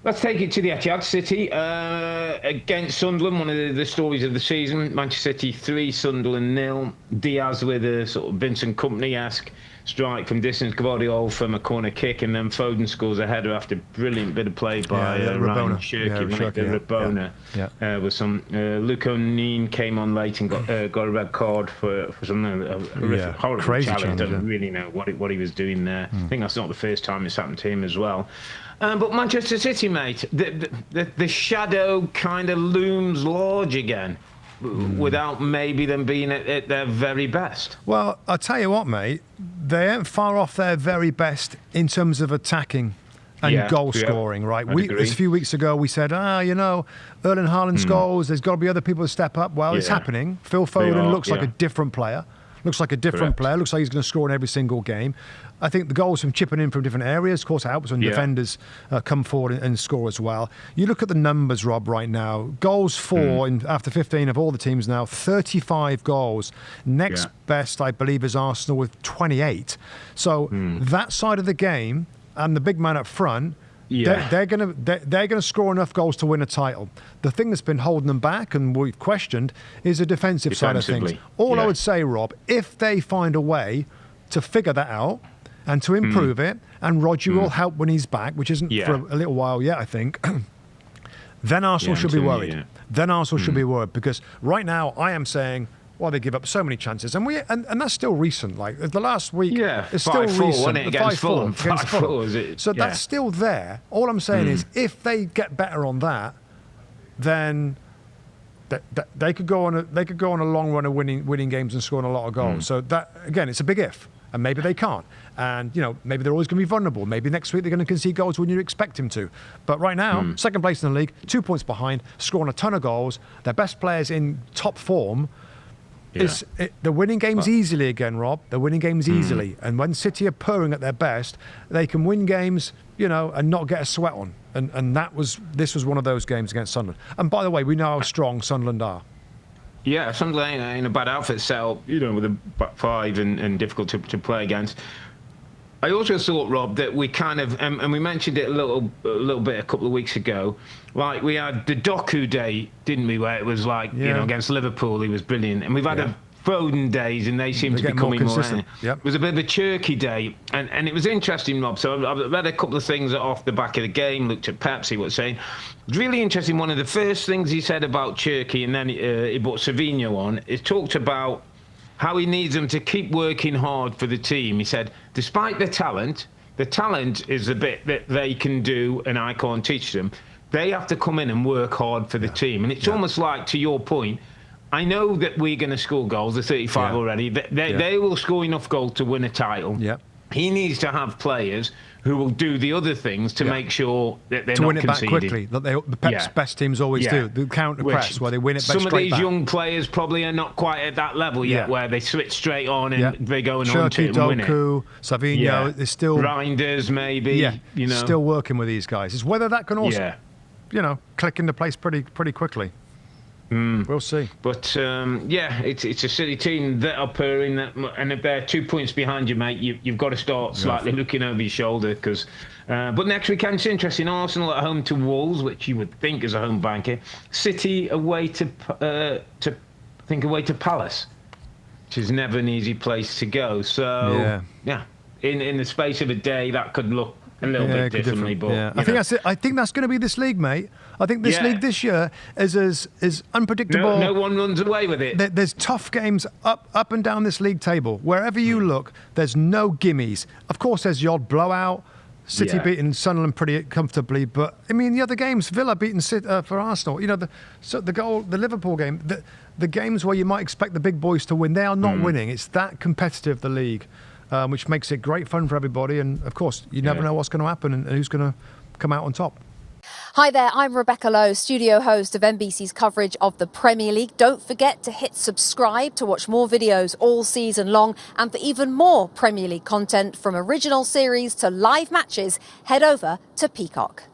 Let's take it to the Etihad. City against Sunderland, one of the stories of the season. Manchester City 3, Sunderland 0. Diaz with a sort of Vincent Kompany-esque strike from distance, Guardiola from a corner kick, and then Foden scores a header after a brilliant bit of play by Ryan Shirky. With some Luke O'Neill came on late and got a red card for something horrible crazy challenge. I challenge, don't really know what he was doing there. I think that's not the first time it's happened to him as well. But Manchester City, mate, the shadow kind of looms large again, without maybe them being at their very best. Well, I'll tell you what, mate, they ain't far off their very best in terms of attacking and goal scoring, right? A few weeks ago we said, Earle and Haaland's goals, there's got to be other people to step up. Well, it's happening. Phil Foden looks like a different player. Looks like a different player. Looks like he's going to score in every single game. I think the goals from chipping in from different areas, of course, it helps when defenders come forward and score as well. You look at the numbers, Rob, right now. Goals for, after 15 of all the teams now, 35 goals. Next best, I believe, is Arsenal with 28. So that side of the game and the big man up front, they're gonna score enough goals to win a title. The thing that's been holding them back, and we've questioned, is the defensive side of things. All I would say, Rob, if they find a way to figure that out and to improve it, and Roger will help when he's back, which isn't for a little while yet, I think, then Arsenal should be worried. Then Arsenal should be worried, because right now I am saying, well, they give up so many chances, and that's still recent. Like the last week, it's still recent. Against Fulham. 5-4, is it? So that's still there. All I'm saying is, if they get better on that, then they could go on a long run of winning games and scoring a lot of goals. So that, again, it's a big if, and maybe they can't. And maybe they're always going to be vulnerable. Maybe next week they're going to concede goals when you expect him to. But right now, second place in the league, 2 points behind, scoring a ton of goals. Their best players in top form. They're winning games easily again, Rob. They're winning games easily. And when City are purring at their best, they can win games, and not get a sweat on. And this was one of those games against Sunderland. And by the way, we know how strong Sunderland are. Yeah, Sunderland ain't in a bad outfit set up, with a back five and difficult to play against. I also thought, Rob, that we kind of, and we mentioned it a little bit a couple of weeks ago, like we had the Doku day, didn't we, where it was like, against Liverpool, he was brilliant. And we've had a Foden days, and they seem to be becoming more consistent. It was a bit of a Cherky day, and it was interesting, Rob. So I've read a couple of things off the back of the game, looked at Pep, see what he's saying. It's really interesting. One of the first things he said about Cherky, and then he brought Savinho on, is talked about how he needs them to keep working hard for the team. He said, despite the talent is the bit that they can do and I can't teach them. They have to come in and work hard for the team. And it's almost like, to your point, I know that we're going to score goals, the 35 already. They will score enough goals to win a title. He needs to have players who will do the other things to make sure that they're not conceding. To win it back quickly. The Pep's best teams always do. The counter-press, where they win it back straight back. Some of these young players probably are not quite at that level yet, where they switch straight on and they go and hunt it and win it. Doku, Savinho, is still... Reinders, maybe. Still working with these guys. It's whether that can also, click into place pretty quickly. We'll see. But, it's a City team that are purring, and if they're 2 points behind you, mate, you've got to start slightly looking over your shoulder. But next weekend, it's interesting. Arsenal at home to Wolves, which you would think is a home banker. City away to Palace, which is never an easy place to go. So, in the space of a day, that could look a little bit differently. But I think that's it. I think that's going to be this league, mate. I think this league this year is unpredictable. No one runs away with it. There's tough games up and down this league table. Wherever you look, there's no gimmies. Of course, there's the odd blowout. City beating Sunderland pretty comfortably, but I mean the other games, Villa beating for Arsenal. The Liverpool game, the games where you might expect the big boys to win, they are not winning. It's that competitive, the league. Which makes it great fun for everybody. And, of course, you never know what's going to happen and who's going to come out on top. Hi there, I'm Rebecca Lowe, studio host of NBC's coverage of the Premier League. Don't forget to hit subscribe to watch more videos all season long. And for even more Premier League content, from original series to live matches, head over to Peacock.